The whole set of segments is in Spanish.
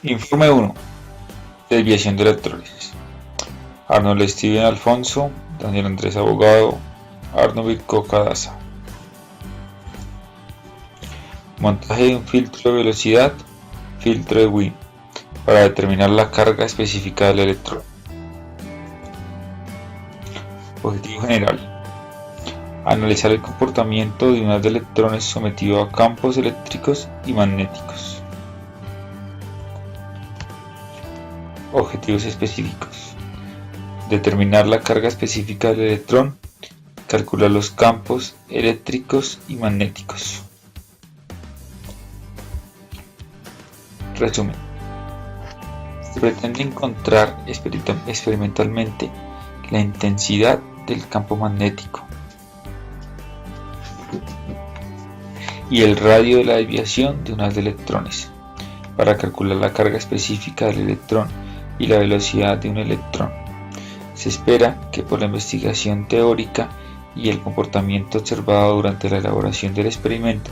Informe 1. Desviación de electrones. Arnold Steven Alfonso, Daniel Andrés Abogado, Arnold Vitcoca Daza. Montaje de un filtro de velocidad, filtro de Wien, para determinar la carga específica del electrón. Objetivo general: analizar el comportamiento de un haz de electrones sometido a campos eléctricos y magnéticos. Objetivos específicos: determinar la carga específica del electrón, calcular los campos eléctricos y magnéticos. Resumen: se pretende encontrar experimentalmente la intensidad del campo magnético y el radio de la desviación de un haz de electrones para calcular la carga específica del electrón y la velocidad de un electrón. Se espera que por la investigación teórica y el comportamiento observado durante la elaboración del experimento,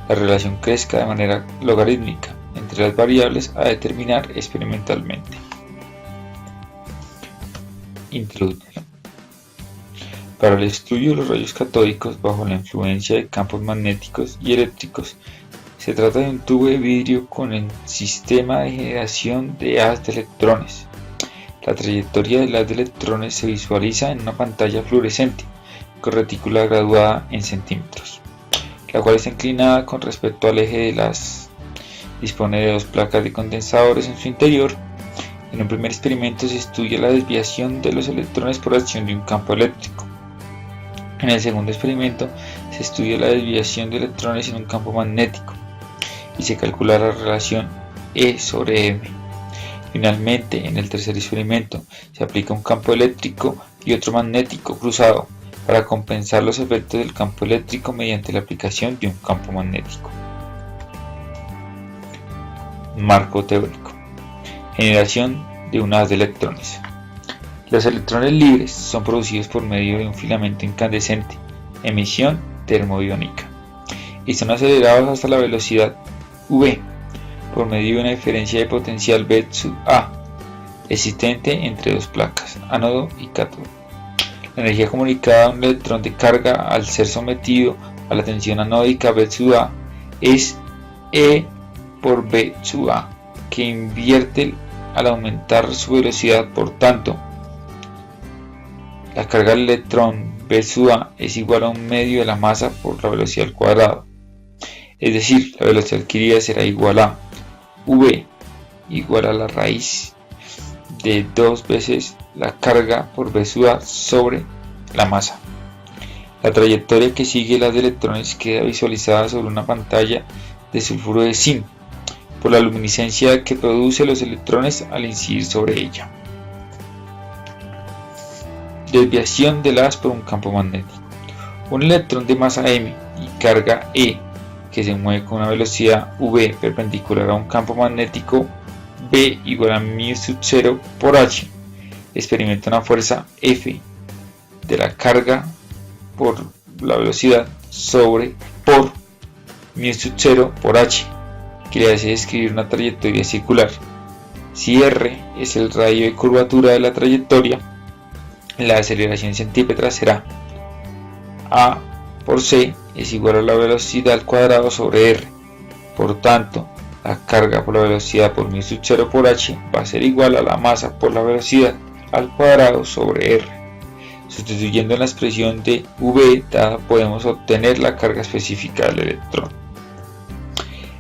la relación crezca de manera logarítmica entre las variables a determinar experimentalmente. Introducción. Para el estudio de los rayos catódicos bajo la influencia de campos magnéticos y eléctricos, se trata de un tubo de vidrio con el sistema de generación de haz de electrones. La trayectoria del haz de electrones se visualiza en una pantalla fluorescente con retícula graduada en centímetros, la cual está inclinada con respecto al eje del haz. Dispone de dos placas de condensadores en su interior. En un primer experimento se estudia la desviación de los electrones por acción de un campo eléctrico. En el segundo experimento se estudia la desviación de electrones en un campo magnético y se calcula la relación E sobre M. Finalmente, en el tercer experimento se aplica un campo eléctrico y otro magnético cruzado para compensar los efectos del campo eléctrico mediante la aplicación de un campo magnético. Marco teórico: generación de un haz de electrones. Los electrones libres son producidos por medio de un filamento incandescente, emisión termodiónica, y son acelerados hasta la velocidad v por medio de una diferencia de potencial V sub A existente entre dos placas, ánodo y cátodo. La energía comunicada a un electrón de carga al ser sometido a la tensión anódica V sub A es E por V sub A, que invierte al aumentar su velocidad. Por tanto, la carga del electrón V sub A es igual a un medio de la masa por la velocidad al cuadrado. Es decir, la velocidad adquirida será igual a V igual a la raíz de 2 veces la carga por V sub A sobre la masa. La trayectoria que sigue las de electrones queda visualizada sobre una pantalla de sulfuro de zinc por la luminiscencia que produce los electrones al incidir sobre ella. Desviación del haz por un campo magnético. Un electrón de masa m y carga E que se mueve con una velocidad v perpendicular a un campo magnético B igual a μ sub 0 por h experimenta una fuerza F de la carga por la velocidad por μ sub 0 por h, que le hace describir una trayectoria circular. Si r es el radio de curvatura de la trayectoria, la aceleración centípetra será a por c es igual a la velocidad al cuadrado sobre r. Por tanto, la carga por la velocidad por μ sub 0 por h va a ser igual a la masa por la velocidad al cuadrado sobre r. Sustituyendo en la expresión de v dada podemos obtener la carga específica del electrón.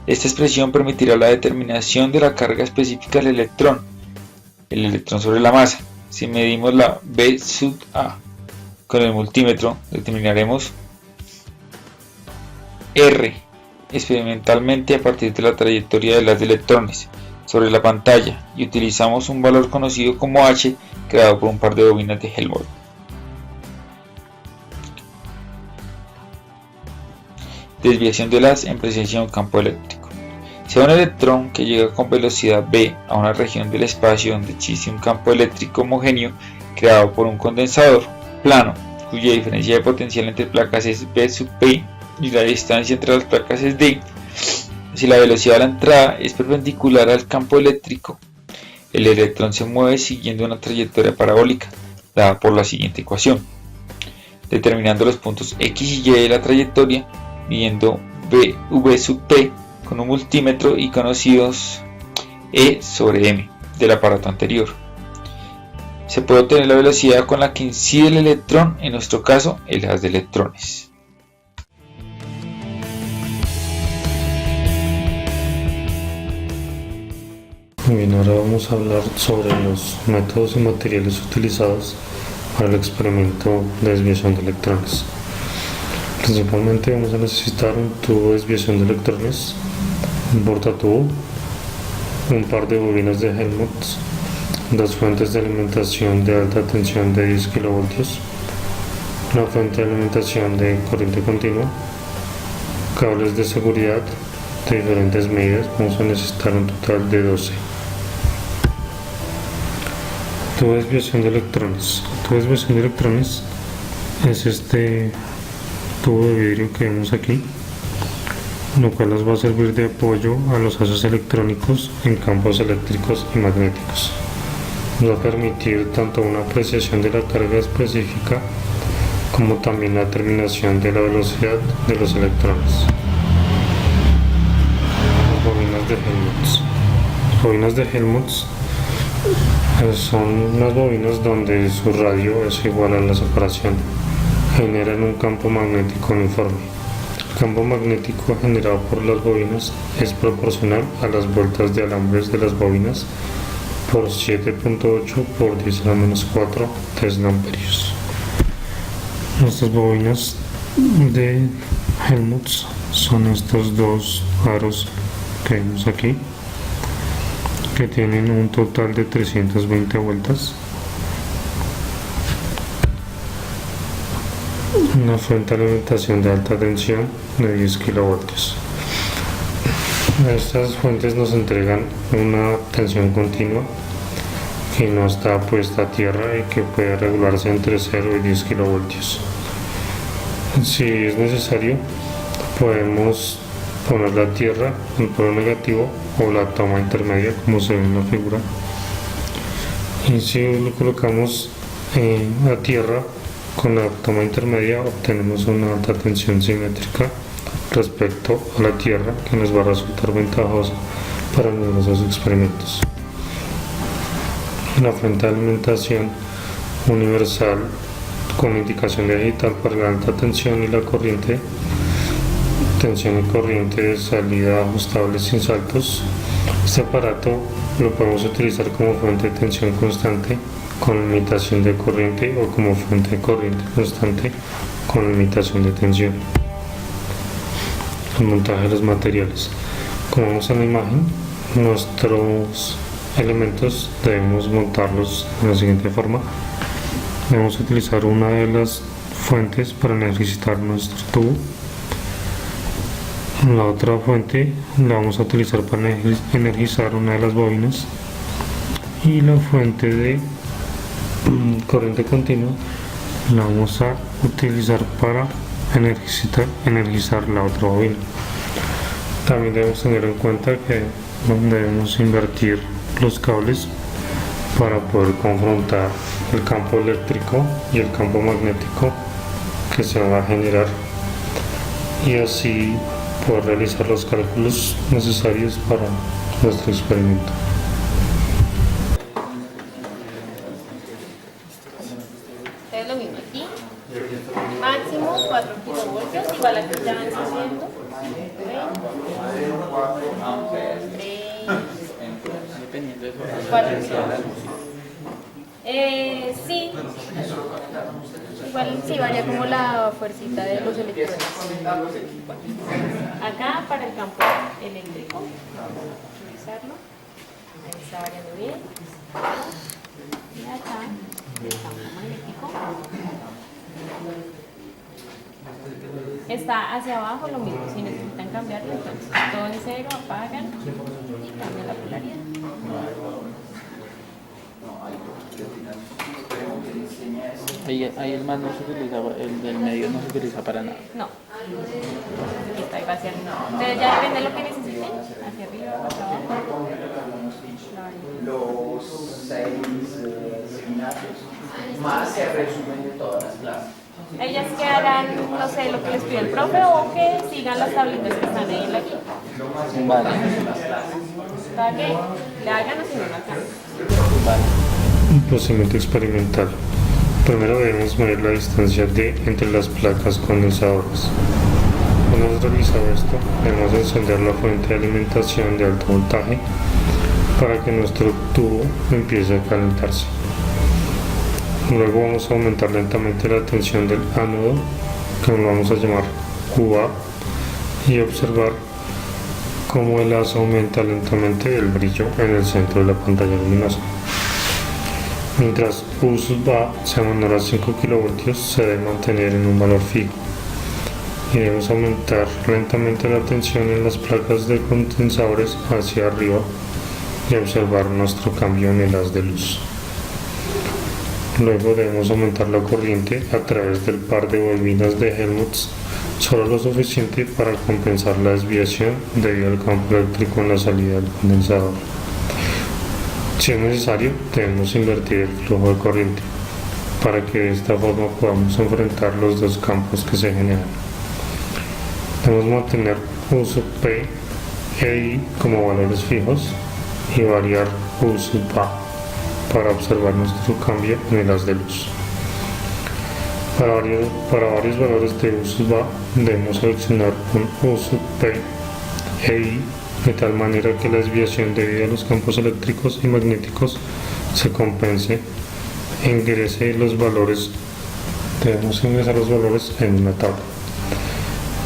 Esta expresión permitirá la determinación de la carga específica del electrón, el electrón sobre la masa. Si medimos la V sub A con el multímetro, determinaremos R experimentalmente a partir de la trayectoria de las de electrones sobre la pantalla y utilizamos un valor conocido como H creado por un par de bobinas de Helmholtz. Desviación del haz en presencia de un campo eléctrico. Si un electrón que llega con velocidad v a una región del espacio donde existe un campo eléctrico homogéneo creado por un condensador plano, cuya diferencia de potencial entre placas es V sub P y la distancia entre las placas es D, Si la velocidad de la entrada es perpendicular al campo eléctrico, el electrón se mueve siguiendo una trayectoria parabólica dada por la siguiente ecuación, determinando los puntos X y Y de la trayectoria, midiendo V sub P con un multímetro y conocidos E sobre M del aparato anterior. Se puede obtener la velocidad con la que incide el electrón, en nuestro caso el haz de electrones. Bien, ahora vamos a hablar sobre los métodos y materiales utilizados para el experimento de desviación de electrones. Principalmente vamos a necesitar un tubo de desviación de electrones, un portatubo, un par de bobinas de Helmholtz, dos fuentes de alimentación de alta tensión de 10 kV, una fuente de alimentación de corriente continua, cables de seguridad de diferentes medidas. Vamos a necesitar un total de 12. Tubo de desviación de electrones. El tubo de desviación de electrones es este tubo de vidrio que vemos aquí, lo cual nos va a servir de apoyo a los haces electrónicos en campos eléctricos y magnéticos. Nos va a permitir tanto una apreciación de la carga específica como también la determinación de la velocidad de los electrones. Las bobinas de Helmholtz. Las bobinas de Helmholtz son unas bobinas donde su radio es igual a la separación. Generan un campo magnético uniforme. El campo magnético generado por las bobinas es proporcional a las vueltas de alambres de las bobinas por 7.8 por 10 a la menos 4 Tesla amperios. Nuestras bobinas de Helmholtz son estos dos aros que vemos aquí, que tienen un total de 320 vueltas. Una fuente de alimentación de alta tensión de 10 kV. Estas fuentes nos entregan una tensión continua que no está puesta a tierra y que puede regularse entre 0 y 10 kV. Si es necesario, podemos poner la tierra, el polo negativo o la toma intermedia, como se ve en la figura. Y si lo colocamos a tierra con la toma intermedia, obtenemos una alta tensión simétrica respecto a la tierra, que nos va a resultar ventajosa para numerosos experimentos. Una fuente de alimentación universal con indicación digital para la alta tensión y la corriente, tensión y corriente de salida ajustable sin saltos. Este aparato lo podemos utilizar como fuente de tensión constante con limitación de corriente o como fuente de corriente constante con limitación de tensión. El montaje de los materiales. Como vemos en la imagen, nuestros elementos debemos montarlos de la siguiente forma. Debemos utilizar una de las fuentes para energizar nuestro tubo. La otra fuente la vamos a utilizar para energizar una de las bobinas, y la fuente de corriente continua la vamos a utilizar para energizar la otra bobina. También debemos tener en cuenta que debemos invertir los cables para poder confrontar el campo eléctrico y el campo magnético que se va a generar, y así poder realizar los cálculos necesarios para nuestro experimento. Es lo mismo aquí, máximo 4 kilovoltios, igual aquí ya van subiendo, 3, 4 kilovoltios. Sí, igual sí varía como la fuercita de los electrones. Acá para el campo eléctrico, vamos a utilizarlo, ahí está variando bien. Y acá el campo magnético está hacia abajo, lo mismo, si necesitan cambiarlo, entonces todo en cero, apagan y cambian la polaridad. Ahí el más no se utiliza, el del medio no se utiliza para nada. No. Aquí está, ahí va hacia arriba. Entonces ya depende de lo que necesiten. Hacia arriba, hacia abajo. Los 6 seminarios más se resumen de todas las clases. Ellas que harán, no sé, lo que les pide el profe o que sigan las tablitas que están ahí en la guía. Vale. Para que le hagan así una acá. Vale. Un procedimiento experimental. Primero debemos medir la distancia entre las placas condensadoras. Una vez realizado esto, debemos encender la fuente de alimentación de alto voltaje para que nuestro tubo empiece a calentarse. Luego vamos a aumentar lentamente la tensión del ánodo, que lo vamos a llamar QA, y observar cómo el haz aumenta lentamente el brillo en el centro de la pantalla luminosa. Mientras U sub A sea menor a 5 kV, se debe mantener en un valor fijo y debemos aumentar lentamente la tensión en las placas de condensadores hacia arriba y observar nuestro cambio en el haz de luz. Luego debemos aumentar la corriente a través del par de bobinas de Helmholtz solo lo suficiente para compensar la desviación debido al campo eléctrico en la salida del condensador. Si es necesario, debemos invertir el flujo de corriente para que de esta forma podamos enfrentar los dos campos que se generan. Debemos mantener U sub P e I como valores fijos y variar U sub A para observar nuestro cambio en el haz de luz. Para varios valores de U sub A debemos seleccionar un U sub P e I de tal manera que la desviación debido a los campos eléctricos y magnéticos se compense e debemos ingresar los valores en una tabla.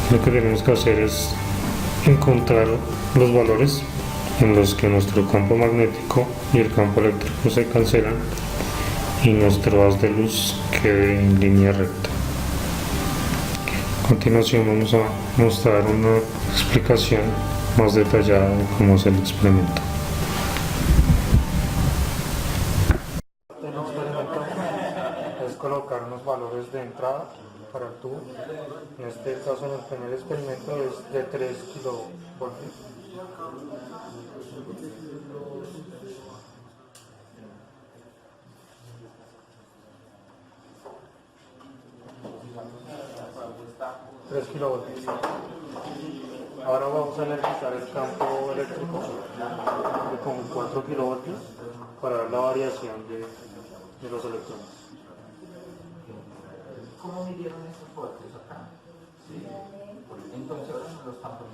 Lo que tenemos que hacer es encontrar los valores en los que nuestro campo magnético y el campo eléctrico se cancelan y nuestro haz de luz quede en línea recta. A continuación vamos a mostrar una explicación más detallada de cómo es el experimento. El experimento es colocar unos valores de entrada para el tubo. En este caso, en el primer experimento es de 3 kilovoltios. Ahora vamos a energizar el campo eléctrico con 4 kilovoltios para ver la variación de los electrones. ¿Cómo midieron esos voltios acá? ¿Sí? Entonces los campos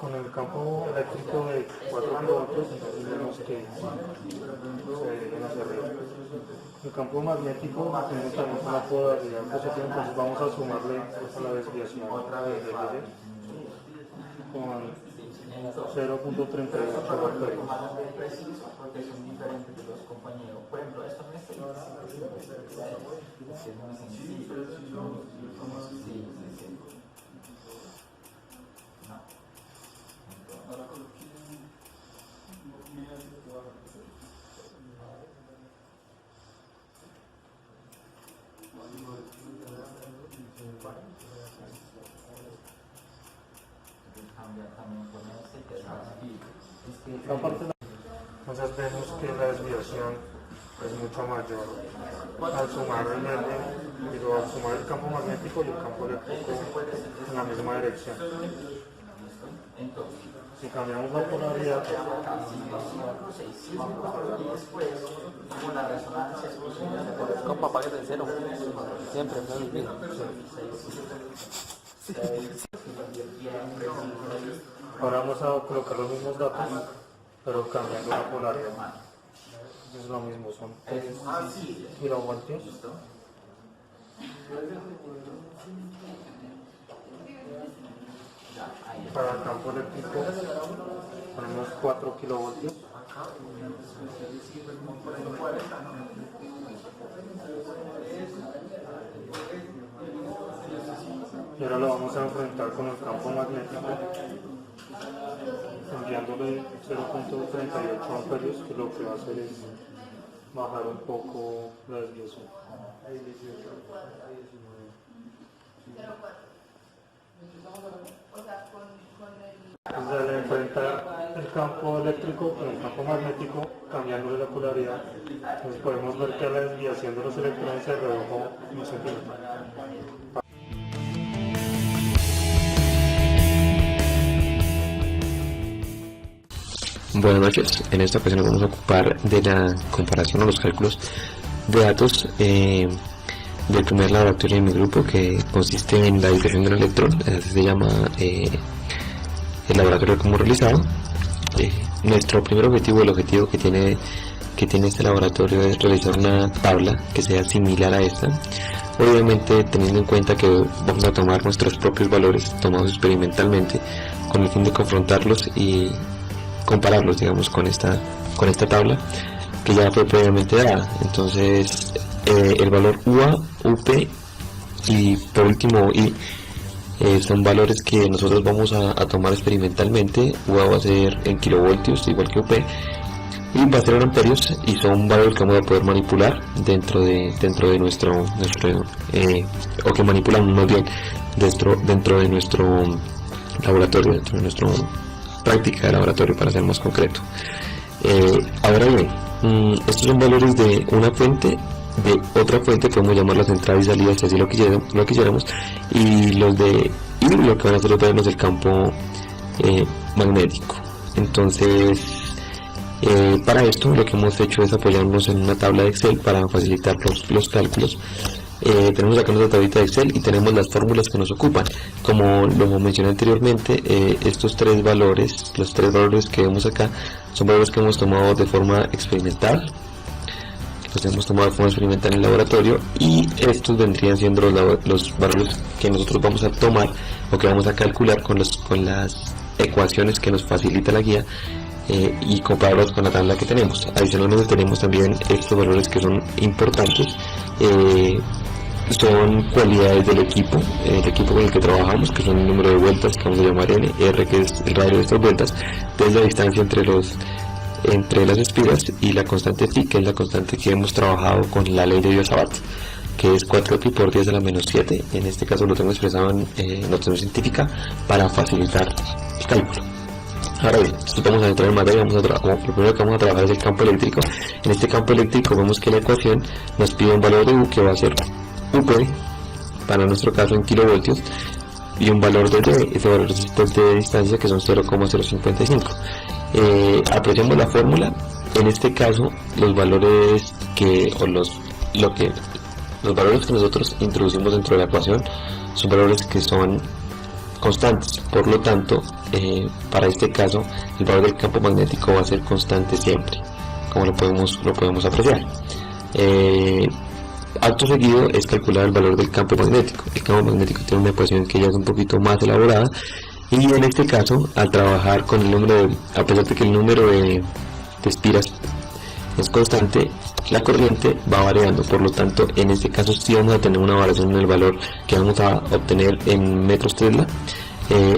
Con el campo eléctrico de 4 kilovoltios, entonces vemos que se dirigen hacia arriba. El campo magnético tiene también una polaridad positiva, entonces vamos a sumarle a la desviación de con 0.38 voltios. Porque son diferentes de los compañeros. Por ejemplo, esto no es muy sencillo. Entonces vemos que la desviación es mucho mayor al sumar el campo magnético y el campo eléctrico en la misma dirección. Si cambiamos la polaridad, Con papá que te cero. Siempre, ahora vamos a colocar los mismos datos, pero cambiando la polaridad. Es lo mismo, son 3 kilovoltios. Para el campo eléctrico ponemos 4 kilovoltios. Y ahora lo vamos a enfrentar con el campo magnético enviándole 0.38 amperios, que lo que va a hacer es bajar un poco la desviación. Entonces, al enfrentar el campo eléctrico con el campo magnético, cambiándole la polaridad, entonces podemos ver que la desviación de los electrones se redujo un centímetro. Buenas noches, en esta ocasión nos vamos a ocupar de la comparación o los cálculos de datos del primer laboratorio de mi grupo, que consiste en la dispersión de un electrón. Así se llama el laboratorio que hemos realizado. Nuestro primer objetivo, el objetivo que tiene este laboratorio, es realizar una tabla que sea similar a esta, obviamente teniendo en cuenta que vamos a tomar nuestros propios valores tomados experimentalmente con el fin de confrontarlos y compararlos, digamos, con esta tabla que ya fue previamente dada. Entonces el valor UA, UP y por último I son valores que nosotros vamos a tomar experimentalmente. UA va a ser en kilovoltios, igual que UP, y va a ser en amperios, y son valores que vamos a poder manipular dentro de nuestro o que manipulamos más bien dentro de nuestro laboratorio, dentro de nuestra práctica de laboratorio, para ser más concreto. Ahora bien, estos son valores de una fuente, de otra fuente, podemos llamarlas entradas y salidas si así lo quisiéramos, y los de I lo que van a hacer es vernos del campo magnético. Entonces, para esto lo que hemos hecho es apoyarnos en una tabla de Excel para facilitar los cálculos. Tenemos acá nuestra tablita de Excel y tenemos las fórmulas que nos ocupan. Como lo mencioné anteriormente, estos tres valores, los tres valores que vemos acá, son valores que hemos tomado de forma experimental. Los hemos tomado de forma experimental en el laboratorio, y estos vendrían siendo los valores que nosotros vamos a tomar o que vamos a calcular con las ecuaciones que nos facilita la guía, y compararlos con la tabla que tenemos. Adicionalmente tenemos también estos valores que son importantes. Son cualidades del equipo, el equipo con el que trabajamos, que son el número de vueltas, que vamos a llamar N, R, que es el radio de estas vueltas, es la distancia entre las espiras, y la constante phi, que es la constante que hemos trabajado con la ley de Biot-Savart, que es 4pi por 10 a la menos 7. En este caso lo tengo expresado en notación científica para facilitar el cálculo. Ahora bien, si vamos a entrar en materia, lo primero que vamos a trabajar es el campo eléctrico. En este campo eléctrico vemos que la ecuación nos pide un valor de U, que va a ser UP, para nuestro caso en kilovoltios, y un valor de D, ese valor de distancia, que son 0,055. Apreciamos la fórmula. En este caso, los valores los valores que nosotros introducimos dentro de la ecuación son valores que son constantes. Por lo tanto, para este caso, el valor del campo magnético va a ser constante siempre, como lo podemos apreciar. Acto seguido es calcular el valor del campo magnético. El campo magnético tiene una ecuación que ya es un poquito más elaborada, y en este caso, al trabajar con el número a pesar de que el número de espiras es constante, la corriente va variando. Por lo tanto, en este caso sí vamos a tener una variación en el valor que vamos a obtener en metros Tesla.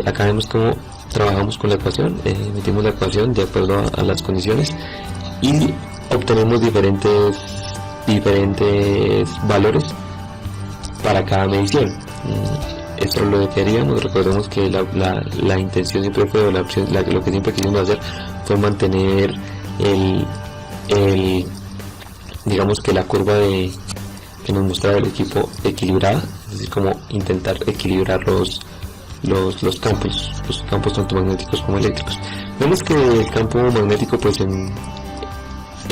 Acá vemos cómo trabajamos con la ecuación, metimos la ecuación de acuerdo a las condiciones, y obtenemos diferentes valores para cada medición. Esto es lo que haríamos. Recordemos que la intención siempre fue, o lo que siempre quisimos hacer fue mantener digamos que la curva que nos mostraba el equipo equilibrada, es decir, como intentar equilibrar los campos tanto magnéticos como eléctricos. Vemos que el campo magnético, pues en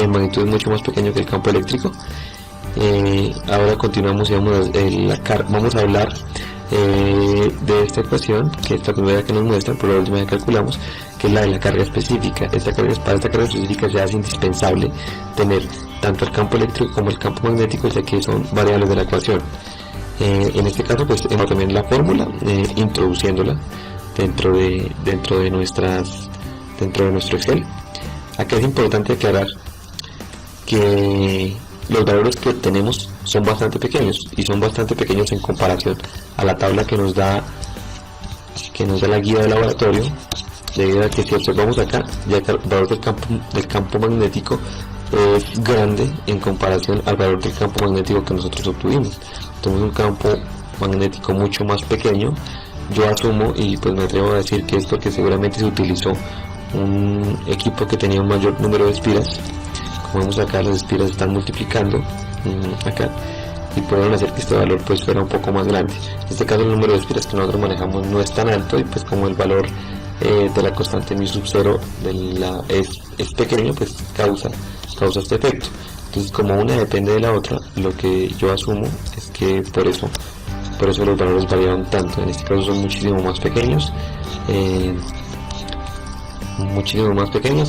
magnitud es mucho más pequeño que el campo eléctrico. Ahora continuamos y vamos a hablar de esta ecuación, que es la primera que nos muestra, pero la última que calculamos, que es la de la carga específica. Para esta carga específica se hace indispensable tener tanto el campo eléctrico como el campo magnético, ya que son variables de la ecuación. En este caso, pues hemos también la fórmula, introduciéndola dentro de nuestro Excel. Acá es importante aclarar que los valores que obtenemos son bastante pequeños, y son bastante pequeños en comparación a la tabla que nos da la guía del laboratorio, debido a que si observamos acá, ya que el valor del campo magnético es grande en comparación al valor del campo magnético que nosotros obtuvimos. Tenemos un campo magnético mucho más pequeño. Yo asumo, y pues me atrevo a decir que es porque seguramente se utilizó un equipo que tenía un mayor número de espiras. Como vemos acá, las espiras están multiplicando acá, y pudieron hacer que este valor pues fuera un poco más grande. En este caso el número de espiras que nosotros manejamos no es tan alto, y pues como el valor de la constante mu sub 0 es pequeño, pues causa este efecto. Entonces, como una depende de la otra, lo que yo asumo es que por eso los valores variaron tanto. En este caso son muchísimo más pequeños,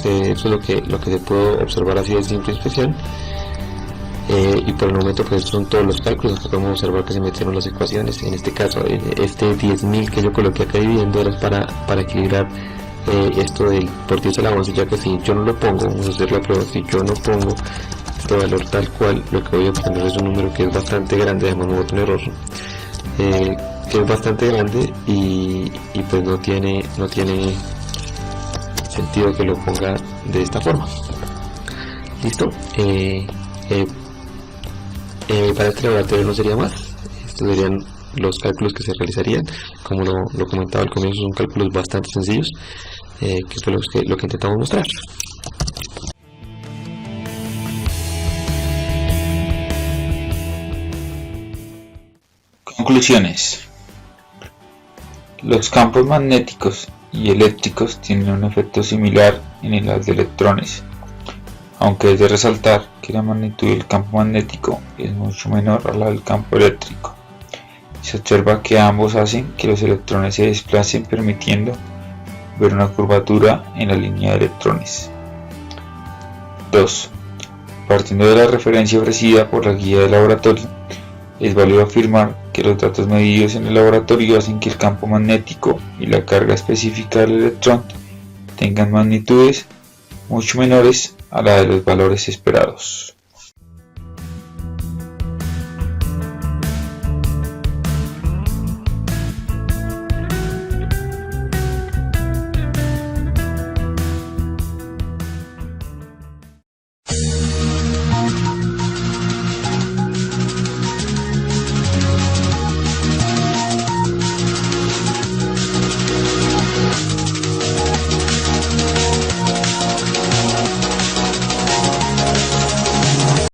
eso es lo que se puede observar así de simple inspección. Y por el momento pues son todos los cálculos. Acá podemos observar que se metieron las ecuaciones. En este caso este 10.000 que yo coloqué acá dividiendo era para equilibrar esto del por 10 a la 11, ya que si yo no lo pongo, vamos a hacer la prueba, si yo no pongo este valor tal cual, lo que voy a obtener es un número que es bastante grande. Además me voy a poner rojo, que es bastante grande, y pues no tiene sentido que lo ponga de esta forma. Listo. Para este laboratorio no sería más. Estos serían los cálculos que se realizarían. Como lo comentaba al comienzo, son cálculos bastante sencillos, que fue lo que intentamos mostrar. Conclusiones. Los campos magnéticos y eléctricos tienen un efecto similar en el haz de electrones, aunque es de resaltar que la magnitud del campo magnético es mucho menor a la del campo eléctrico. Se observa que ambos hacen que los electrones se desplacen, permitiendo ver una curvatura en la línea de electrones. 2. Partiendo de la referencia ofrecida por la guía de laboratorio, es válido afirmar que los datos medidos en el laboratorio hacen que el campo magnético y la carga específica del electrón tengan magnitudes mucho menores a la de los valores esperados.